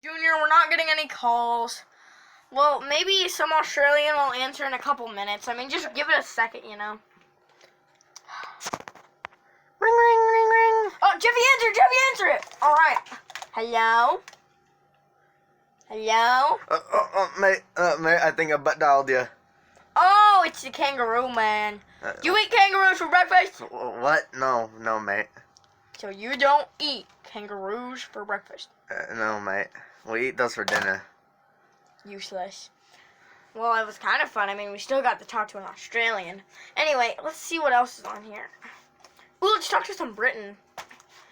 Junior, we're not getting any calls. Well, maybe some Australian will answer in a couple minutes. I mean, just give it a second, you know. Ring, ring, ring, ring. Oh, Jeffy, answer it. All right. Hello? Hello? Mate, I think I butt dialed you. Oh, it's the kangaroo man. You eat kangaroos for breakfast? What? No, mate. So you don't eat kangaroos for breakfast? No, mate. We eat those for dinner. Useless. Well, it was kind of fun. I mean, we still got to talk to an Australian. Anyway, let's see what else is on here. Ooh, let's talk to some Britain.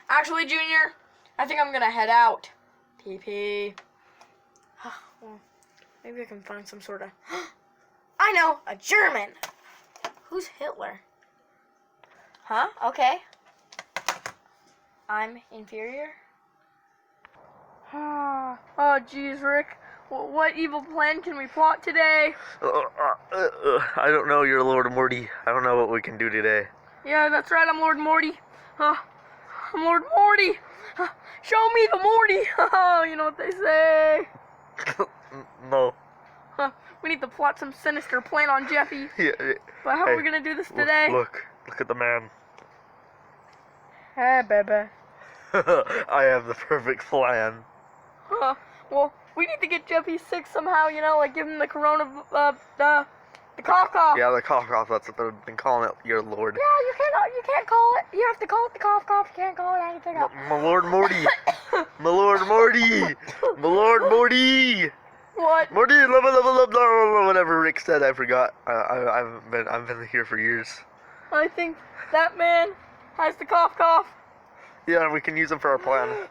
Actually, Junior, I think I'm going to head out. PP. Well, maybe I can find some sort of... I know, a German. Who's Hitler? Huh? Okay. I'm inferior. Oh, jeez, Rick. What evil plan can we plot today? I don't know, you're Lord Morty. I don't know what we can do today. Yeah, that's right, I'm Lord Morty. I'm Lord Morty. Show me the Morty. You know what they say. No. We need to plot some sinister plan on Jeffy. Yeah. But how are we going to do this today? Look at the man. Hey, baby. I have the perfect plan. Well, we need to get Jeffy sick somehow, you know, like give him the the cough. Yeah, the cough. That's what they've been calling it, your lord. Yeah, you can't call it. You have to call it the cough. You can't call it anything else. My Lord Morty. My Lord Morty. My Lord Morty. What? Morty, whatever Rick said, I forgot. I've been here for years. I think that man has the cough. Yeah, we can use him for our plan.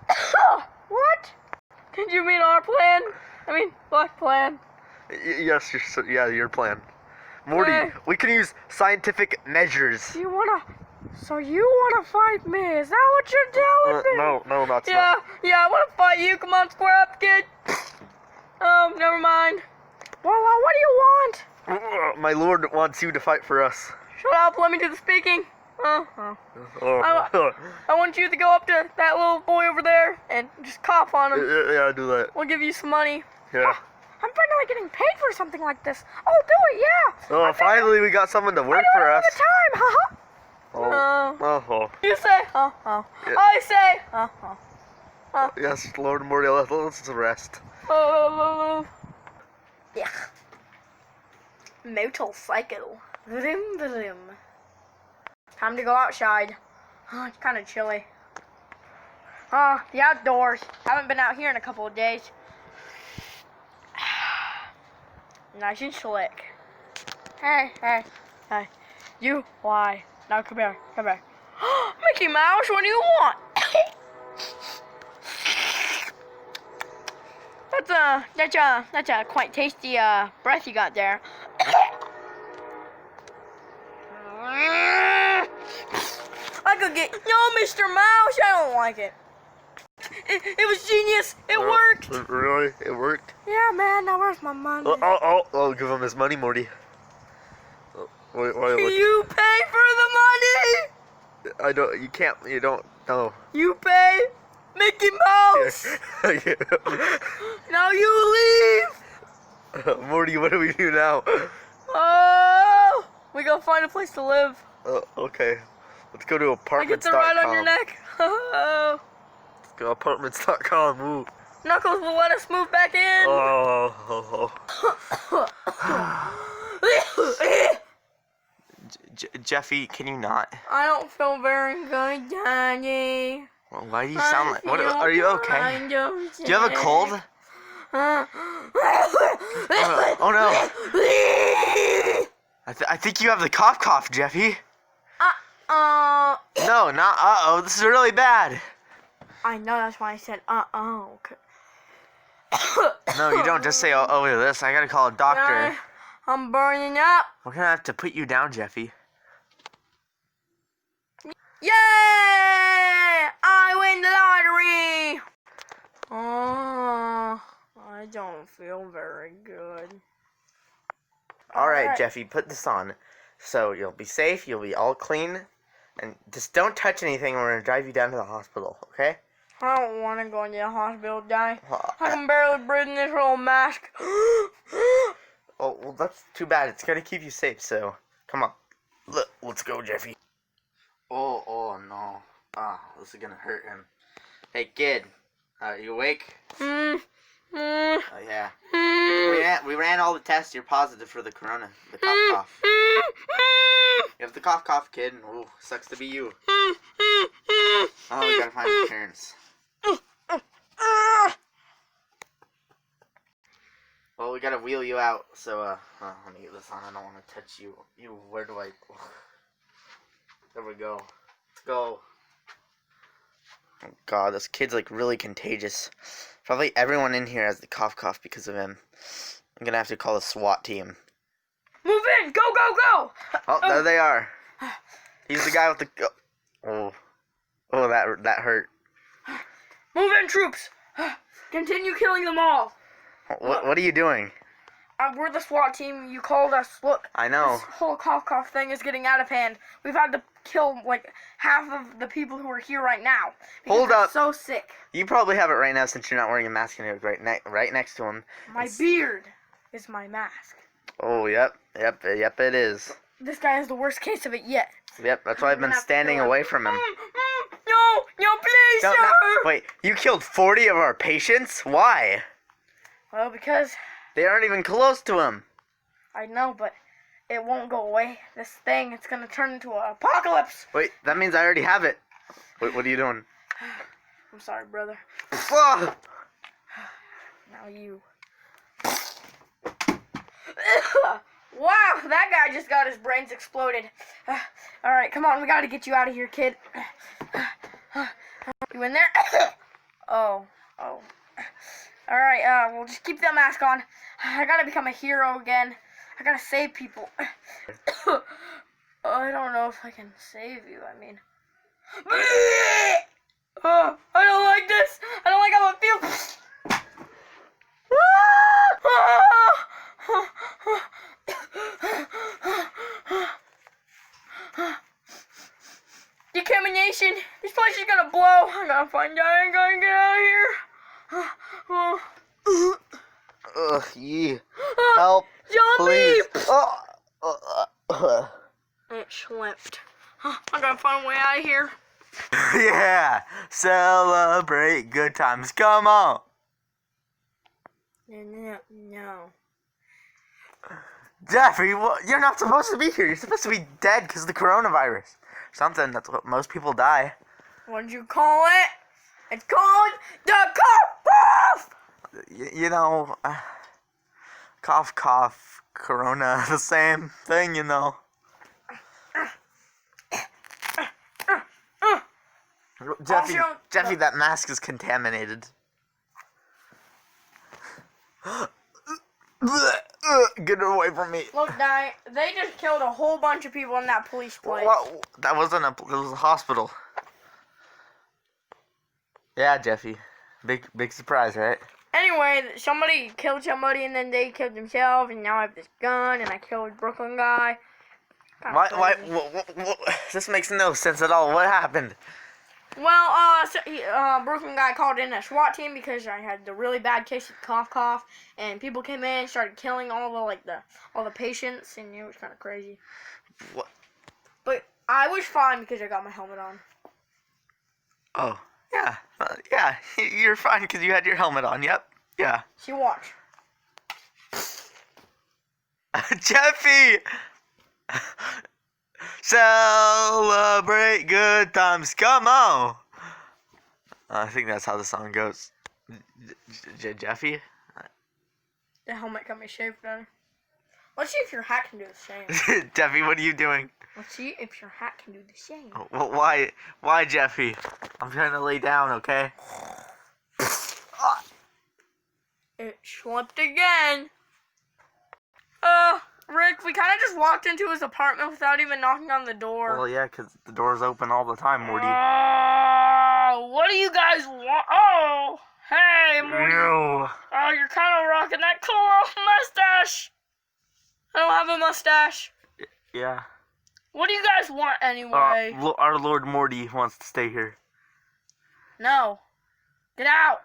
What? Did you mean our plan? I mean, what plan? Yes, your plan. Morty, we can use scientific measures. So you wanna fight me? Is that what you're telling me? No, not. Yeah, I wanna fight you. Come on, square up, kid. Never mind. Well, what do you want? My lord wants you to fight for us. Shut up, let me do the speaking. I want you to go up to that little boy over there and just cough on him. Yeah, do that. We'll give you some money. Yeah. I'm finally getting paid for something like this. I'll do it, yeah. Oh, finally we got someone to work for us. I do it all the time, Oh. You say, Yeah. I say, Yes, Lord Morty, let's rest. Yeah. Motorcycle. Vroom, vroom. Time to go outside. It's kind of chilly. The outdoors. Haven't been out here in a couple of days. Nice and slick. Hey. You, why? Now come here. Mickey Mouse, what do you want? That's a quite tasty breath you got there. I could get Mr. Mouse. I don't like it. It was genius. It worked. Really? It worked? Yeah, man. Now where's my money? I'll give him his money, Morty. Wait. You pay for the money. I don't. You can't. You don't. No. You pay, Mickey Mouse. Now you leave. Morty, what do we do now? Oh, we gotta find a place to live. Okay. Let's go to apartments.com. I get the ride on your neck. Let's go apartments.com. Ooh. Knuckles will let us move back in. Jeffy, can you not? I don't feel very good, Daddy. Well, why do you sound like... What? Are you okay? Do you have a cold? Oh no. I think you have the cough, Jeffy. No, not uh-oh. This is really bad. I know, that's why I said uh-oh. No, you don't just say oh to this. I gotta call a doctor. I'm burning up. We're gonna have to put you down, Jeffy. Yay! I win the lottery! Oh, I don't feel very good. Alright, Jeffy, put this on. So you'll be safe, you'll be all clean, and just don't touch anything. We're gonna drive you down to the hospital, okay? I don't want to go into the hospital, die. I can barely breathe in this little mask. Oh, well, that's too bad. It's gonna keep you safe, so come on. Let's go, Jeffy. Oh, no. This is gonna hurt him. Hey, kid. You awake? Oh, yeah. We ran all the tests. You're positive for the corona. The cough. You have the cough, kid. Ooh, sucks to be you. Oh, we gotta find his parents. Well, we gotta wheel you out, so, let me get this on. I don't want to touch you. Where do I... There we go. Let's go. Oh, God, this kid's, like, really contagious. Probably everyone in here has the cough because of him. I'm gonna have to call the SWAT team. Move in! Go, go, go! Oh, there they are. He's the guy with the... Oh, that hurt. Move in, troops! Continue killing them all! What are you doing? We're the SWAT team. You called us. Look. I know. This whole cough thing is getting out of hand. We've had to kill, like, half of the people who are here right now. Hold up. They're so sick. You probably have it right now since you're not wearing a mask and you're right next to him. My beard is my mask. Oh, yep, it is. This guy has the worst case of it yet. Yep, that's why I've been standing away from him. No, please, sir! Wait, you killed 40 of our patients? Why? Well, because... They aren't even close to him. I know, but it won't go away. This thing, it's gonna turn into an apocalypse. Wait, that means I already have it. Wait, what are you doing? I'm sorry, brother. Ah! Now you. Wow, that guy just got his brains exploded. Alright, come on, we gotta get you out of here, kid. You in there? Oh. Alright, we'll just keep that mask on. I gotta become a hero again. I gotta save people. I don't know if I can save you, I mean. Oh, I don't like this. I don't like how it feels. Decontamination. This place is gonna blow. I gotta find out. I gotta get out of here. Ugh, yeah. Help, Zombie! please. It slipped. I gotta find a way out of here. Yeah, celebrate good times. Come on. No. Jeffy, you're not supposed to be here. You're supposed to be dead because of the coronavirus. Something, that's what most people die. What'd you call it? It's called the cough! You know, cough, corona, the same thing, you know. Jeffy, that mask is contaminated. Get it away from me. Look, they just killed a whole bunch of people in that police place. What? That wasn't it was a hospital. Yeah, Jeffy. Big surprise, right? Anyway, somebody killed somebody and then they killed themselves, and now I have this gun and I killed a Brooklyn guy. Why? This makes no sense at all. What happened? Well, Brooklyn guy called in a SWAT team because I had the really bad case of cough, and people came in and started killing all the patients, and it was kind of crazy. What? But I was fine because I got my helmet on. Oh, yeah, yeah. You're fine because you had your helmet on. Yep, yeah. See, watch. Jeffy. Celebrate good times. Come on. I think that's how the song goes. Jeffy? The helmet got me shaved better. Let's see if your hat can do the same. Jeffy, what are you doing? Let's see if your hat can do the same. Well, why, Jeffy? I'm trying to lay down, okay? It slipped again. Rick, we kind of just walked into his apartment without even knocking on the door. Well, yeah, because the door's open all the time, Morty. What do you guys want? Oh, hey, Morty. No. Oh, you're kind of rocking that cool mustache. I don't have a mustache. Yeah. What do you guys want anyway? Our Lord Morty wants to stay here. No. Get out!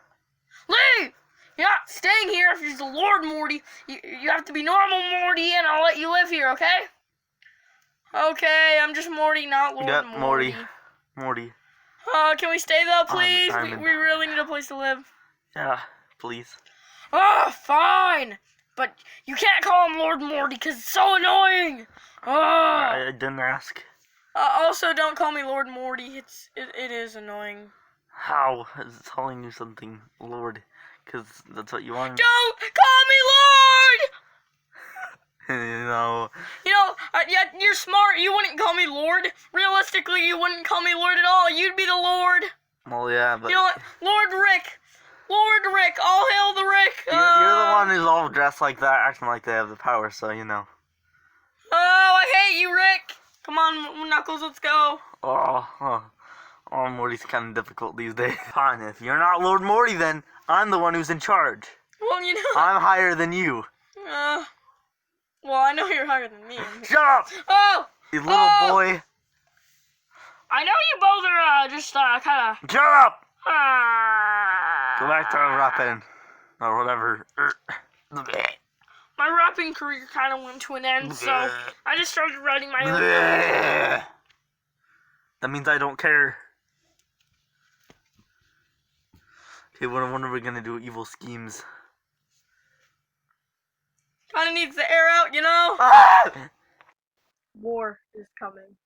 Leave! You're not staying here if you're the Lord Morty. You have to be normal Morty, and I'll let you live here, okay? Okay, I'm just Morty, not Lord Yep, Morty. Morty. Can we stay though, please? I'm We really need a place to live. Yeah, please. Oh, fine. But you can't call him Lord Morty because it's so annoying. I didn't ask. Also, don't call me Lord Morty. It is annoying. How is it calling you something, Lord? Because that's what you want. Don't call me Lord! No. Yeah, you're smart. You wouldn't call me Lord. Realistically, you wouldn't call me Lord at all. You'd be the Lord. Well, yeah, but... You know what? Lord Rick. Lord Rick. All hail the Rick. You're the one who's all dressed like that, acting like they have the power, so you know. Oh, I hate you, Rick. Come on, Knuckles, let's go. Oh, Morty's kind of difficult these days. Fine, if you're not Lord Morty, then I'm the one who's in charge. Well, I'm higher than you. Well, I know you're higher than me. Shut up! Oh! You little boy. I know you both are just kind of... Shut up! Go back to rapping. Or whatever. My rapping career kind of went to an end, so I just started writing my own. That means I don't care. Okay, when are we gonna do evil schemes? Kind of needs the air out, you know? War is coming.